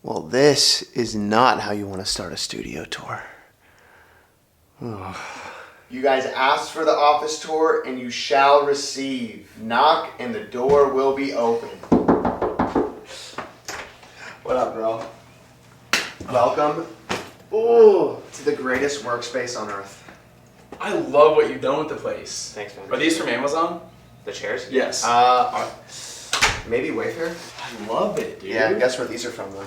Well, this is not how you want to start a studio tour. You guys asked for the office tour and you shall receive. Knock and the door will be open. What up, bro? Welcome to the greatest workspace on earth. I love what you've done with the place. Thanks, man. Are these from Amazon? The chairs? Yes. Maybe Wayfair? I love it, dude. Yeah, guess where these are from, though?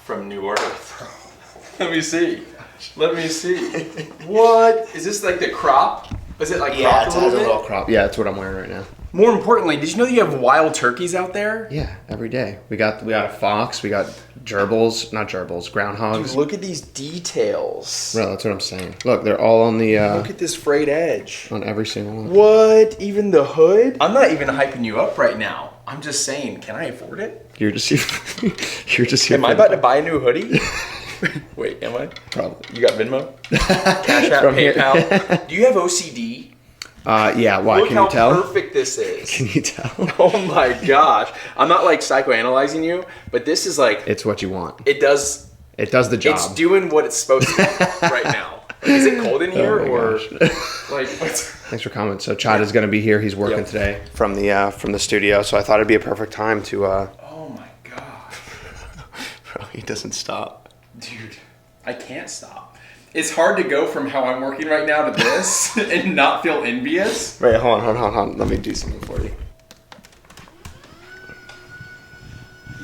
From New Earth. Let me see. What? Is this like the crop? Is it like Yeah, cropped it a has little a bit? little crop. Yeah, that's what I'm wearing right now. More importantly, did you know that you have wild turkeys out there? Yeah, every day. We got a fox, we got groundhogs. Dude, look at these details. Bro, that's what I'm saying. Look, they're all on the Look at this frayed edge. on every single one. What? Even the hood? I'm not even hyping you up right now. I'm just saying, can I afford it? You're just here. Am I about to buy a new hoodie? Wait, am I? Probably. You got Venmo? Cash App, From here. PayPal? Do you have OCD? Yeah, why? Look Can how you tell? perfect this is. Can you tell? Oh my gosh. I'm not like psychoanalyzing you, but this is like, It's what you want. it does The job. It's doing what it's supposed to do right now. Like, is it cold in here my or gosh. like what's... Thanks for coming. So Chad is going to be here. He's working today from the studio. So I thought it'd be a perfect time to. Oh my god. Bro, he doesn't stop. Dude, I can't stop. It's hard to go from how I'm working right now to this and not feel envious. Wait, hold on. Let me do something for you.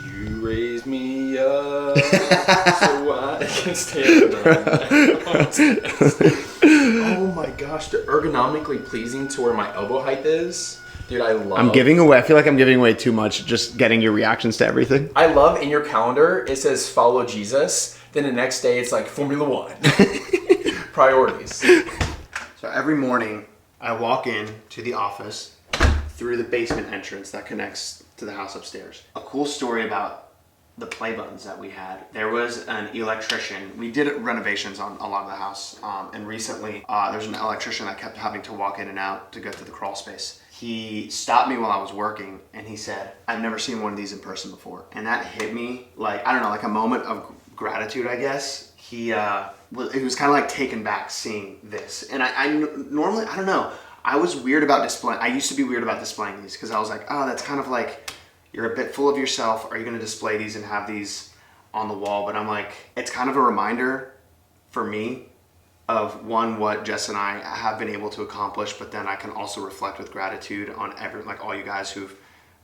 You raise me up so I can stand up. Oh my gosh, they're ergonomically pleasing to where my elbow height is. Dude, I love... I feel like I'm giving away too much just getting your reactions to everything. I love in your calendar, it says follow Jesus. Then the next day it's like Formula One. Priorities. So every morning I walk in to the office through the basement entrance that connects to the house upstairs. A cool story about the play buttons that we had. There was an electrician. We did renovations on a lot of the house. And recently there's an electrician that kept having to walk in and out to go to the crawl space. He stopped me while I was working and he said, I've never seen one of these in person before. And that hit me like, I don't know, like a moment of gratitude, I guess. It was kind of like taken back seeing this. And I normally, I don't know, I used to be weird about displaying these because I was like, oh, that's kind of like, you're a bit full of yourself. Are you going to display these and have these on the wall? But I'm like, it's kind of a reminder for me of what Jess and I have been able to accomplish, but then I can also reflect with gratitude on all you guys who've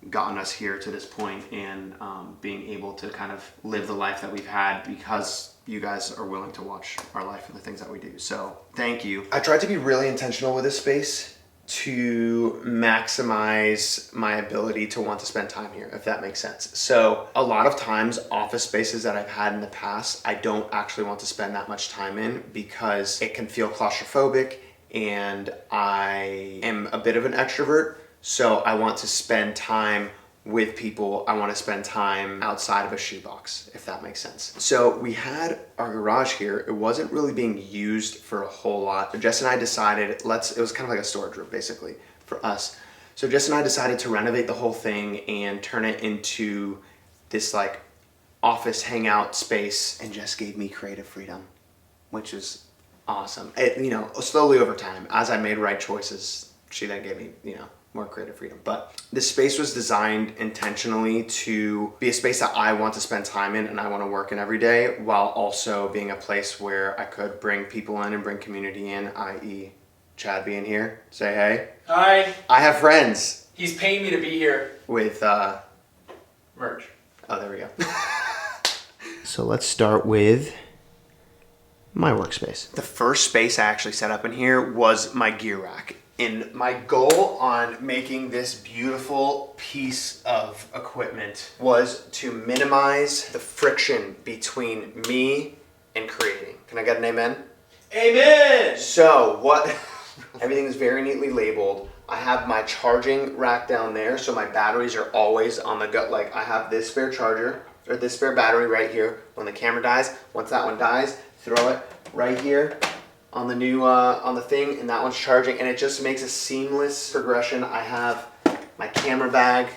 gotten us here to this point and being able to kind of live the life that we've had because you guys are willing to watch our life and the things that we do. So thank you. I tried to be really intentional with this space to maximize my ability to want to spend time here, if that makes sense. So a lot of times office spaces that I've had in the past, I don't actually want to spend that much time in because it can feel claustrophobic and I am a bit of an extrovert. So I want to spend time with people. I want to spend time outside of a shoebox, if that makes sense. So we had our garage here. It wasn't really being used for a whole lot. So Jess and I decided, it was kind of like a storage room basically for us. So Jess and I decided to renovate the whole thing and turn it into this like office hangout space, and Jess gave me creative freedom, which is awesome. Slowly over time, as I made right choices, she then gave me, more creative freedom. But this space was designed intentionally to be a space that I want to spend time in and I want to work in every day, while also being a place where I could bring people in and bring community in, i.e. Chad being here. Say hey. Hi. I have friends. He's paying me to be here. With merch. Oh, there we go. So let's start with my workspace. The first space I actually set up in here was my gear rack. And my goal on making this beautiful piece of equipment was to minimize the friction between me and creating. Can I get an amen? Amen! So everything is very neatly labeled. I have my charging rack down there, so my batteries are always on the go. Like I have this spare charger, or this spare battery right here. When the camera dies, once that one dies, throw it right here on the new on the thing, and that one's charging, and it just makes a seamless progression. I have my camera bag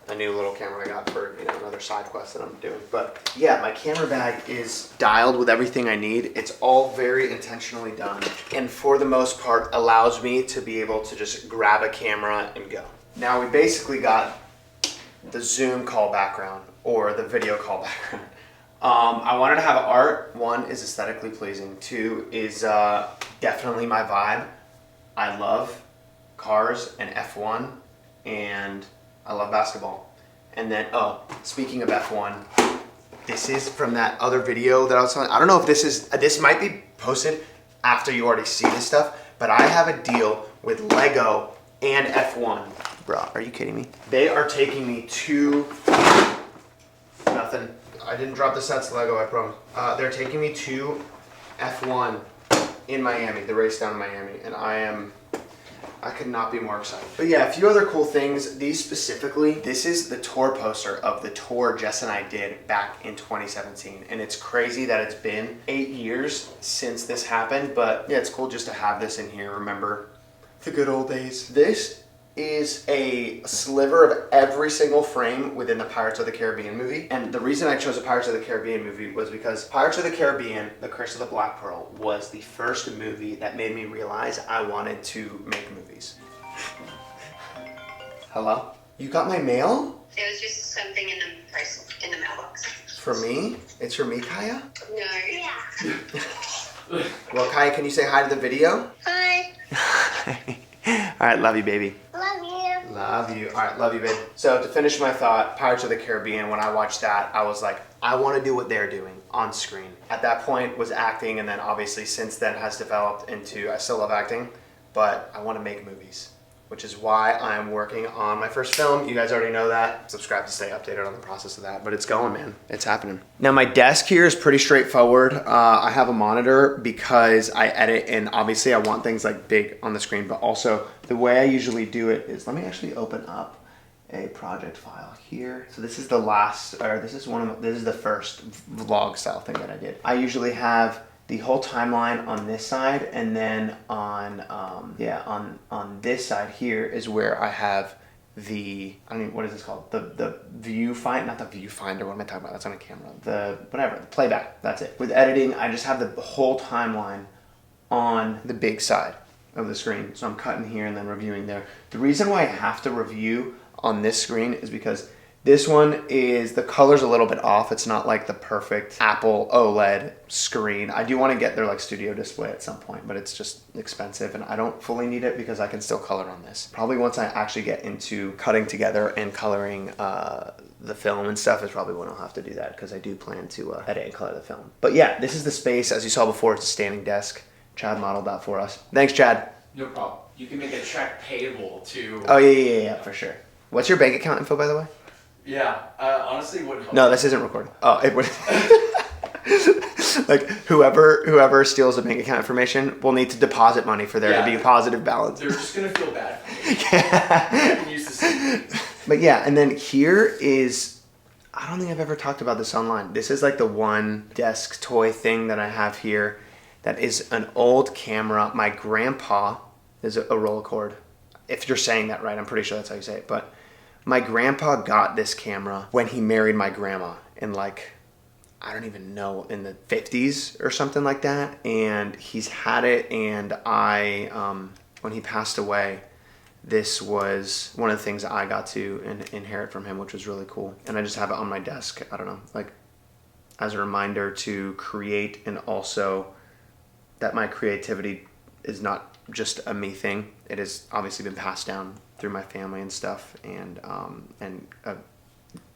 a new little camera I got for, another side quest that I'm doing. But yeah, my camera bag is dialed with everything I need. It's all very intentionally done, and for the most part allows me to be able to just grab a camera and go. Now we basically got the Zoom call background or the video call background. I wanted to have art. One is aesthetically pleasing. Two is definitely my vibe. I love cars and F1, and I love basketball. And then, speaking of F1, this is from that other video that I was telling. I don't know if this might be posted after you already see this stuff, but I have a deal with Lego and F1. Bro, are you kidding me? They are taking me to, nothing. I didn't drop the sets Lego, I promise. They're taking me to F1 in Miami, the race down in Miami, and I could not be more excited. But yeah, a few other cool things. These specifically, this is the tour poster of the tour Jess and I did back in 2017. And it's crazy that it's been 8 years since this happened, but yeah, it's cool just to have this in here. Remember the good old days. This is a sliver of every single frame within the Pirates of the Caribbean movie. And the reason I chose a Pirates of the Caribbean movie was because Pirates of the Caribbean, The Curse of the Black Pearl, was the first movie that made me realize I wanted to make movies. Hello? You got my mail? There was just something in the mailbox. For me? It's for me, Kaya? No. Yeah. Well, Kaya, can you say hi to the video? Hi. All right, love you, baby. Love you. Love you. All right, love you, babe. So to finish my thought, Pirates of the Caribbean, when I watched that, I was like, I want to do what they're doing on screen. At that point was acting, and then obviously since then has developed into, I still love acting, but I want to make movies, which is why I'm working on my first film. You guys already know that. Subscribe to stay updated on the process of that, but it's going, man. It's happening. Now my desk here is pretty straightforward. I have a monitor because I edit, and obviously I want things like big on the screen, but also the way I usually do it is, let me actually open up a project file here. So this is the this is the first vlog style thing that I did. I usually have the whole timeline on this side, and then on this side here is where I have what is this called? The viewfinder, not the viewfinder, what am I talking about? That's on a camera. The playback, that's it. With editing, I just have the whole timeline on the big side of the screen. So I'm cutting here and then reviewing there. The reason why I have to review on this screen is because this one is, the color's a little bit off. It's not like the perfect Apple OLED screen. I do want to get their like studio display at some point, but it's just expensive and I don't fully need it because I can still color on this. Probably once I actually get into cutting together and coloring the film and stuff is probably when I'll have to do that, because I do plan to edit and color the film. But yeah, this is the space. As you saw before, it's a standing desk. Chad modeled that for us. Thanks, Chad. No problem. You can make a check payable to... Oh, yeah, for sure. What's your bank account info, by the way? Yeah, honestly, it wouldn't help. No, this isn't recording. Oh, it would. Like, whoever steals the bank account information will need to deposit money for there to be a positive balance. They're just going to feel bad for me. I can use this. But yeah, and then here is, I don't think I've ever talked about this online. This is like the one desk toy thing that I have here that is an old camera. My grandpa is a roll cord. If you're saying that right, I'm pretty sure that's how you say it. But my grandpa got this camera when he married my grandma in like, I don't even know, in the 50s or something like that. And he's had it, and when he passed away, this was one of the things that I got to inherit from him, which was really cool. And I just have it on my desk, I don't know, like as a reminder to create, and also that my creativity is not just a me thing. It has obviously been passed down through my family and stuff, and a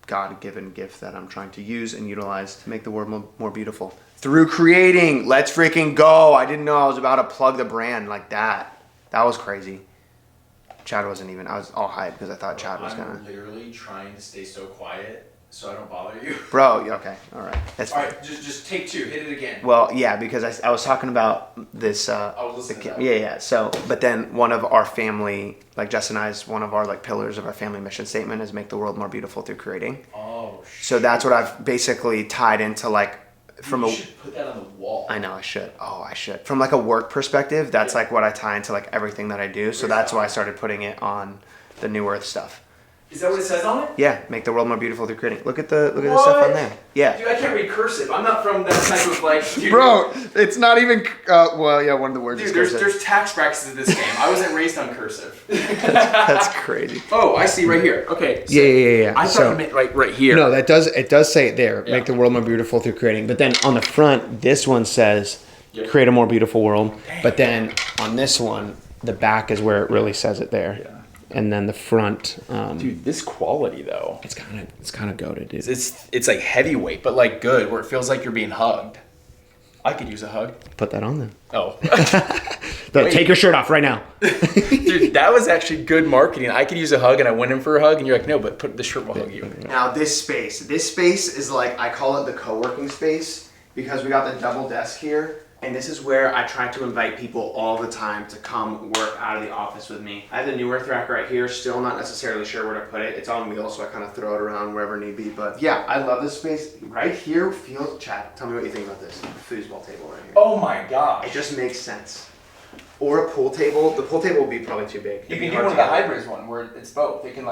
God-given gift that I'm trying to use and utilize to make the world more beautiful through creating. Let's freaking go. I didn't know I was about to plug the brand like that. That was crazy. Chad wasn't even, I was all hyped because I thought Chad was gonna. I'm literally trying to stay so quiet so I don't bother you. Bro, okay, all right. That's all right, just take two, hit it again. Well, yeah, because I was talking about this. I was listening to that. Yeah. So, but then one of our family, like Jess and I's, one of our like pillars of our family mission statement is make the world more beautiful through creating. Oh, shit. So that's what I've basically tied into like from you should put that on the wall. I know I should. Oh, I should. From like a work perspective, that's like what I tie into like everything that I do. So that's why I started putting it on the New Earth stuff. Is that what it says on it? Yeah, make the world more beautiful through creating. Look at the stuff on there. Yeah. Dude, I can't read cursive. I'm not from that type of like. Dude, Bro, it's not even. Well, yeah, one of the words. Dude, is there's tax brackets in this game. I wasn't raised on cursive. That's crazy. Oh, I see right here. Okay. So Yeah. I thought you meant right here. No, that does. It does say it there. Yeah. Make the world more beautiful through creating. But then on the front, this one says, Yep. create a more beautiful world. But then on this one, the back is where it really says it there. Yeah. And then the front. Dude, this quality though. It's kind of goated, dude. It's like heavyweight, but like good, where it feels like you're being hugged. I could use a hug. Put that on then. Oh. No, Wait. take your shirt off right now. Dude, that was actually good marketing. I could use a hug and I went in for a hug and you're like, no, but put the shirt will hug you. Now this space is like, I call it the co-working space because we got the double desk here. And this is where I try to invite people all the time to come work out of the office with me. I have the new earth rack right here, still not necessarily sure where to put it. It's on wheels, so I kind of throw it around wherever need be. But yeah, I love this space. Right here feels, Chad, tell me what you think about this foosball table right here. Oh my gosh. It just makes sense. Or a pool table. The pool table would be probably too big. You can do one of the hybrids one where it's both. It can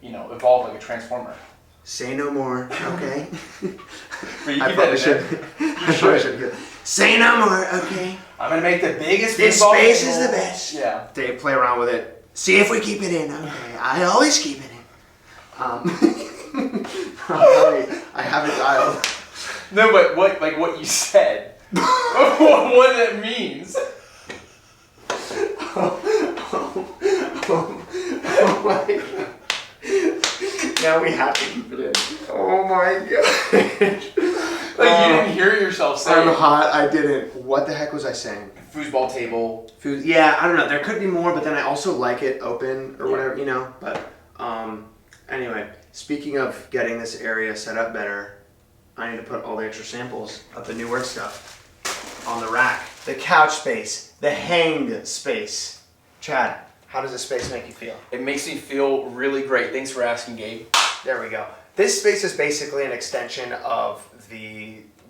evolve like a transformer. Say no more, okay? But you I keep probably that should. in there. I probably should. Say no more, okay? I'm gonna make the biggest This football space table. is the best. Yeah. They play around with it. See if we keep it in, okay? I always keep it in. I have it dialed. No, but what you said. What it means. Oh my god. Now we have to keep it in. Oh my god. Like you didn't hear yourself say. I'm hot. I didn't. What the heck was I saying? Foosball table. Food. Yeah, I don't know. There could be more, but then I also like it open or whatever, you know. But anyway, speaking of getting this area set up better, I need to put all the extra samples of the new work stuff on the rack. The couch space, the hang space. Chad, how does this space make you feel? It makes me feel really great. Thanks for asking, Gabe. There we go. This space is basically an extension of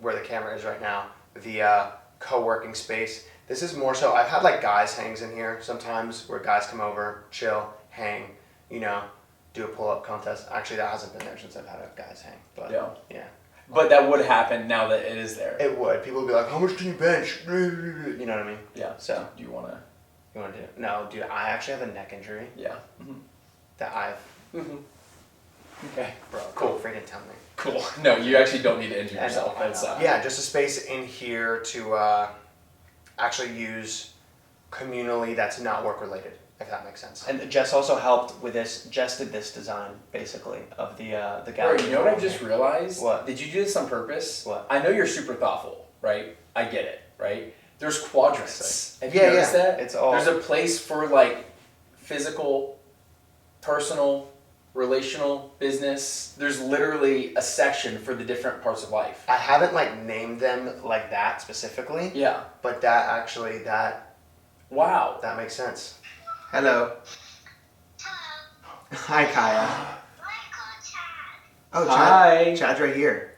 where the camera is right now, the co-working space. This is more so, I've had like guys hangs in here sometimes where guys come over, chill, hang, you know, do a pull-up contest. Actually, that hasn't been there since I've had a guys hang, but yeah. But that would happen now that it is there. It would. People would be like, how much can you bench? You know what I mean? Yeah. So, Do you wanna? you want to do it? No, dude, I actually have a neck injury Yeah. that I've, Okay. bro, Cool. don't freaking tell me. Cool. No, you actually don't need to injure yourself. I know. That's, Yeah, just a space in here to actually use communally that's not work related, if that makes sense. And Jess also helped with this. Jess did this design basically of the Bro, gallery. you know what I just realized? What? Did you do this on purpose? What? I know you're super thoughtful, right? I get it, right? There's quadrants. Have you Yeah, noticed yeah. that? It's all- There's a place for like physical, personal, relational, business. There's literally a section for the different parts of life. I haven't like named them like that specifically, Yeah. but that actually that Wow. makes sense. Hello. Hi, Kaya. Oh, Chad. Hi. Chad's right here.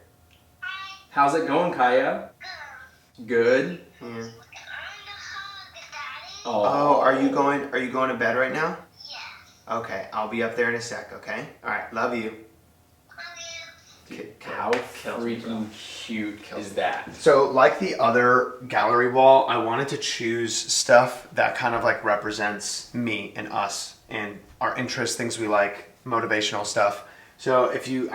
How's it going, Kaya? Good. Yeah. Oh, Are you going to bed right now? Okay, I'll be up there in a sec, okay? Alright, love you. How freaking cute is that? So, like the other gallery wall, I wanted to choose stuff that kind of like represents me and us and our interests, things we like, motivational stuff. So if you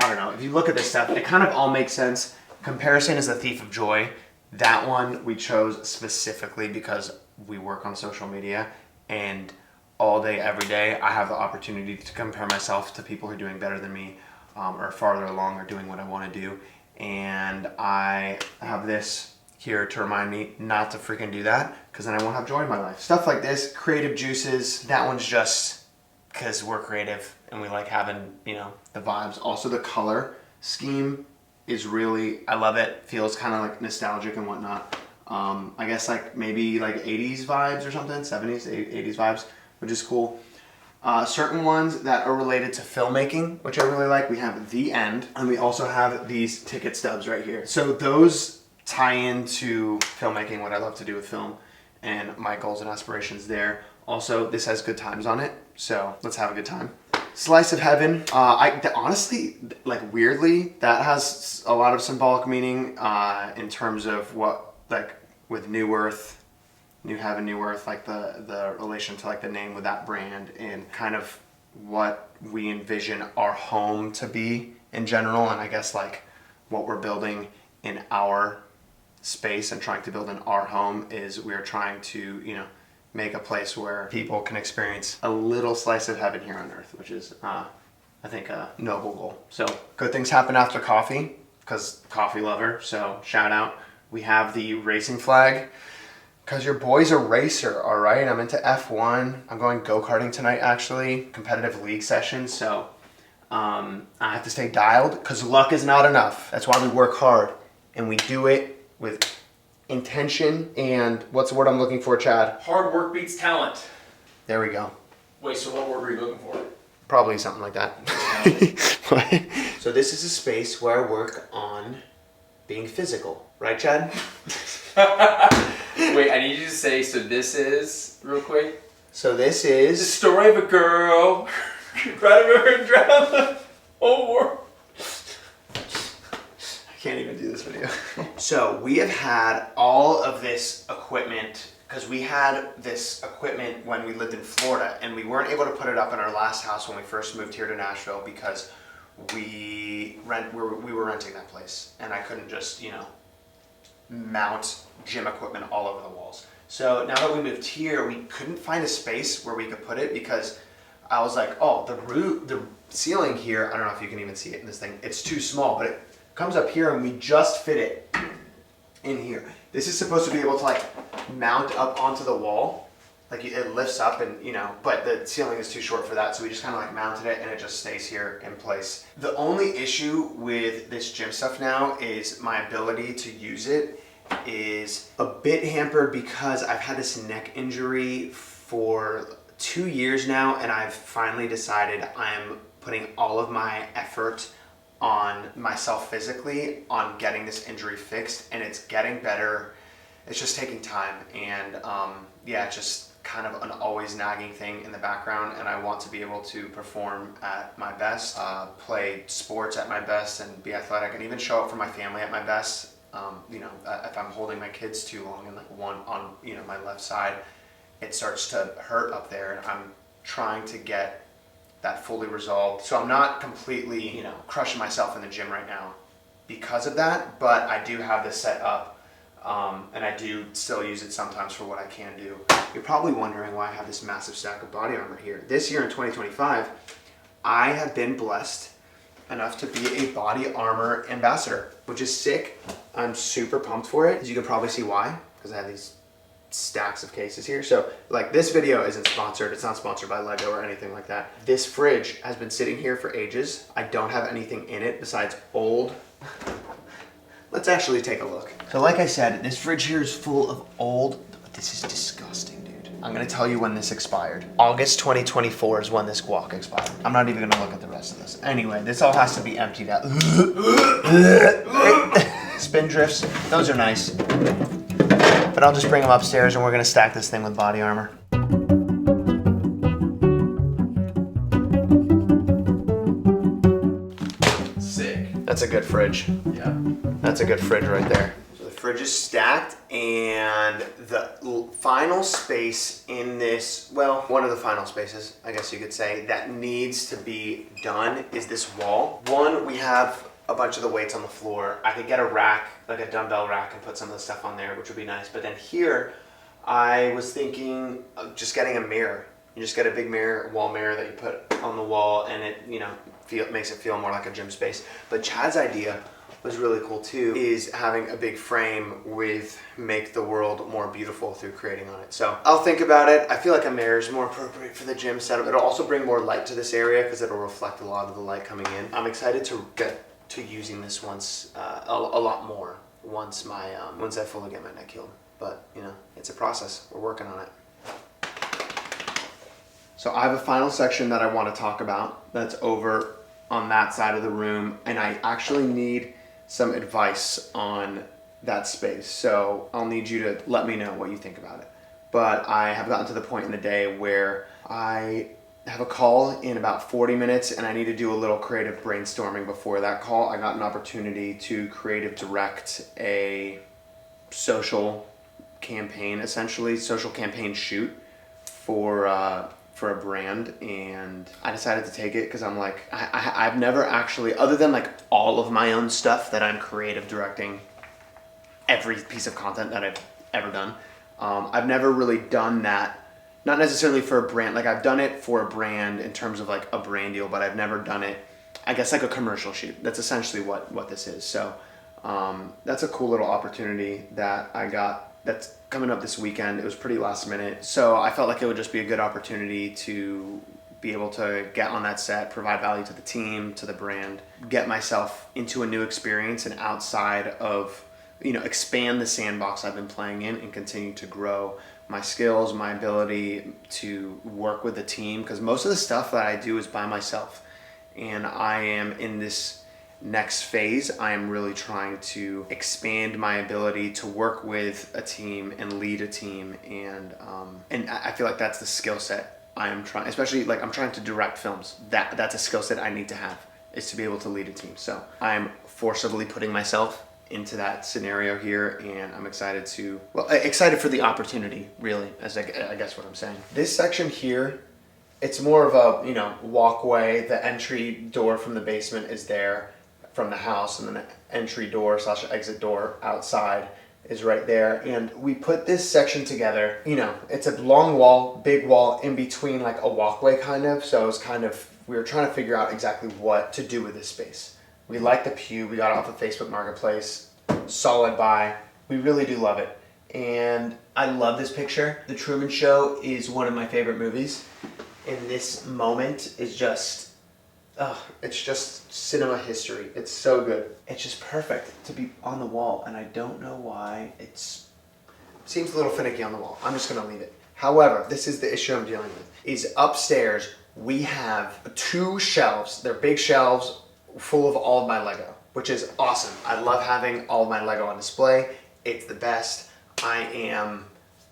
look at this stuff, it kind of all makes sense. Comparison is a thief of joy. That one we chose specifically because we work on social media and all day, every day, I have the opportunity to compare myself to people who are doing better than me or farther along or doing what I want to do. And I have this here to remind me not to freaking do that because then I won't have joy in my life. Stuff like this, creative juices, that one's just because we're creative and we like having, you know, the vibes. Also the color scheme is really, I love it. Feels kind of like nostalgic and whatnot. I guess like maybe like 80s vibes or something, 70s, 80s vibes, which is cool. Certain ones that are related to filmmaking, which I really like. We have The End, and we also have these ticket stubs right here. So those tie into filmmaking, what I love to do with film, and my goals and aspirations there. Also, this has good times on it, so let's have a good time. Slice of heaven. Honestly, like weirdly, that has a lot of symbolic meaning in terms of what, like with New Earth, New Heaven, New Earth, like the relation to like the name with that brand and kind of what we envision our home to be in general. And I guess like what we're building in our space and trying to build in our home is we're trying to, make a place where people can experience a little slice of heaven here on earth, which is, I think, a noble goal. So good things happen after coffee, because coffee lover, so shout out. We have the racing flag, because your boy's a racer, all right? I'm into F1. I'm going go-karting tonight, actually, competitive league session, so I have to stay dialed, because luck is not enough. That's why we work hard, and we do it with intention and what's the word I'm looking for, Chad? Hard work beats talent. There we go. Wait, so what word were you looking for? Probably something like that. So this is a space where I work on being physical, right, Chad? Wait, I need you to say, so this is, real quick. So this The is story of a girl, cried a river and drowned the whole world. I can't even do this video. So we have had all of this equipment because we had this equipment when we lived in Florida and we weren't able to put it up in our last house when we first moved here to Nashville because we were renting that place and I couldn't just, mount gym equipment all over the walls. So now that we moved here, we couldn't find a space where we could put it because I was like, oh, the ceiling here, I don't know if you can even see it in this thing, it's too small, but it comes up here and we just fit it in here. This is supposed to be able to like mount up onto the wall. Like it lifts up and but the ceiling is too short for that. So we just kind of like mounted it and it just stays here in place. The only issue with this gym stuff now is my ability to use it is a bit hampered because I've had this neck injury for 2 years now and I've finally decided I'm putting all of my effort on myself physically on getting this injury fixed and it's getting better. It's just taking time and it's just kind of an always nagging thing in the background and I want to be able to perform at my best, play sports at my best and be athletic and even show up for my family at my best. If I'm holding my kids too long and like one on my left side, it starts to hurt up there and I'm trying to get that fully resolved. So I'm not completely, crushing myself in the gym right now because of that, but I do have this set up and I do still use it sometimes for what I can do. You're probably wondering why I have this massive stack of body armor here. This year in 2025, I have been blessed enough to be a body armor ambassador, which is sick. I'm super pumped for it. As you can probably see why, because I have these stacks of cases here. So like this video isn't sponsored. It's not sponsored by Lego or anything like that. This fridge has been sitting here for ages. I don't have anything in it besides old. Let's actually take a look. So like I said, this fridge here is full of old, this is disgusting, dude. I'm gonna tell you when this expired. August 2024 is when this guac expired. I'm not even gonna look at the rest of this. Anyway, this all has to be emptied out. Spin drifts, those are nice. But I'll just bring them upstairs and we're gonna stack this thing with body armor. Sick. That's a good fridge. Yeah. That's a good fridge right there. So the fridge is stacked and the final space in this, well, one of the final spaces, I guess you could say, that needs to be done is this wall. One, we have a bunch of the weights on the floor. I could get a rack, like a dumbbell rack and put some of the stuff on there, which would be nice. But then here, I was thinking of just getting a mirror. You just get a big mirror, wall mirror that you put on the wall and it, makes it feel more like a gym space. But Chad's idea was really cool too, is having a big frame with make the world more beautiful through creating on it. So I'll think about it. I feel like a mirror is more appropriate for the gym setup. It'll also bring more light to this area because it'll reflect a lot of the light coming in. I'm excited to get to using this once a lot more once I fully get my neck healed. But it's a process. We're working on it. So I have a final section that I want to talk about that's over on that side of the room, and I actually need some advice on that space. So I'll need you to let me know what you think about it. But I have gotten to the point in the day where I have a call in about 40 minutes, and I need to do a little creative brainstorming before that call. I got an opportunity to creative direct a social campaign, essentially social campaign shoot for a brand, and I decided to take it because I'm like, I've never actually, other than like all of my own stuff that I'm creative directing, every piece of content that I've ever done, I've never really done that. Not necessarily for a brand, like I've done it for a brand in terms of like a brand deal, but I've never done it, I guess, like a commercial shoot. That's essentially what this is. So that's a cool little opportunity that I got that's coming up this weekend. It was pretty last minute. So I felt like it would just be a good opportunity to be able to get on that set, provide value to the team, to the brand, get myself into a new experience and outside of, expand the sandbox I've been playing in and continue to grow my skills, my ability to work with the team, because most of the stuff that I do is by myself, and I am in this next phase. I am really trying to expand my ability to work with a team and lead a team, and I feel like that's the skill set I am trying, especially like I'm trying to direct films. That's a skill set I need to have, is to be able to lead a team. So I'm forcibly putting myself into that scenario here, and I'm excited for the opportunity, really, as I guess what I'm saying. This section here, it's more of a, walkway. The entry door from the basement is there from the house, and then the entry door / exit door outside is right there. And we put this section together, it's a long wall, big wall in between like a walkway kind of. So it was we were trying to figure out exactly what to do with this space. We like the pew. We got it off of Facebook Marketplace. Solid buy. We really do love it. And I love this picture. The Truman Show is one of my favorite movies. And this moment is just, it's just cinema history. It's so good. It's just perfect to be on the wall. And I don't know why it seems a little finicky on the wall. I'm just going to leave it. However, this is the issue I'm dealing with. Is upstairs, we have 2 shelves. They're big shelves full of all of my Lego, which is awesome. I love having all of my Lego on display. It's the best. I am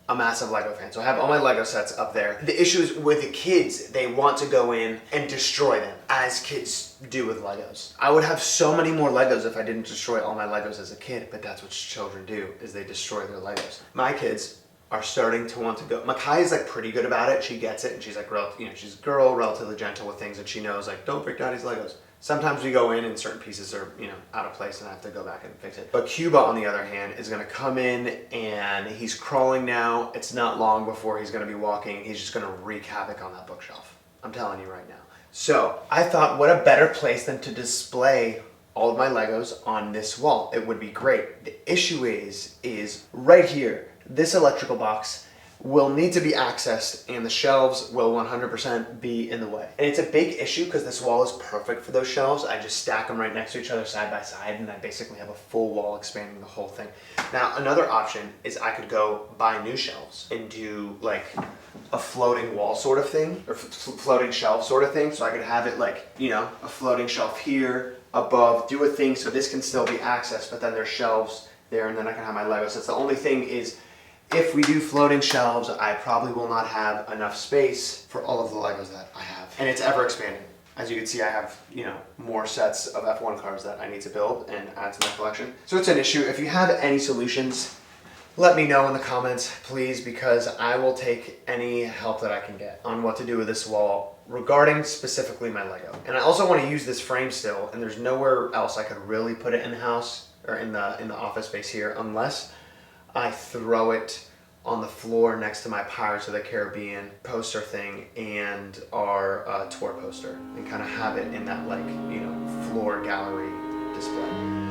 a massive Lego fan, so I have all my Lego sets up there. The issue is with the kids, they want to go in and destroy them, as kids do with Legos. I would have so many more Legos if I didn't destroy all my Legos as a kid, but that's what children do, is they destroy their Legos. My kids are starting to want to go. Makai is like pretty good about it. She gets it, and she's like, she's a girl, relatively gentle with things, and she knows like, don't break Daddy's Legos. Sometimes we go in and certain pieces are, out of place and I have to go back and fix it. But Cuba, on the other hand, is gonna come in and he's crawling now. It's not long before he's gonna be walking. He's just gonna wreak havoc on that bookshelf. I'm telling you right now. So I thought, what a better place than to display all of my Legos on this wall. It would be great. The issue is right here. This electrical box will need to be accessed, and the shelves will 100% be in the way. And it's a big issue because this wall is perfect for those shelves. I just stack them right next to each other side by side, and I basically have a full wall expanding the whole thing. Now, another option is I could go buy new shelves and do like a floating wall sort of thing, or floating shelf sort of thing. So I could have it like, a floating shelf here above, do a thing so this can still be accessed, but then there's shelves there, and then I can have my Legos. So the only thing is, if we do floating shelves, I probably will not have enough space for all of the Legos that I have. And it's ever expanding. As you can see, I have, more sets of F1 cars that I need to build and add to my collection. So it's an issue. If you have any solutions, let me know in the comments, please, because I will take any help that I can get on what to do with this wall regarding specifically my Lego. And I also want to use this frame still, and there's nowhere else I could really put it in the house or in the office space here unless I throw it on the floor next to my Pirates of the Caribbean poster thing and our tour poster, and kind of have it in that floor gallery display.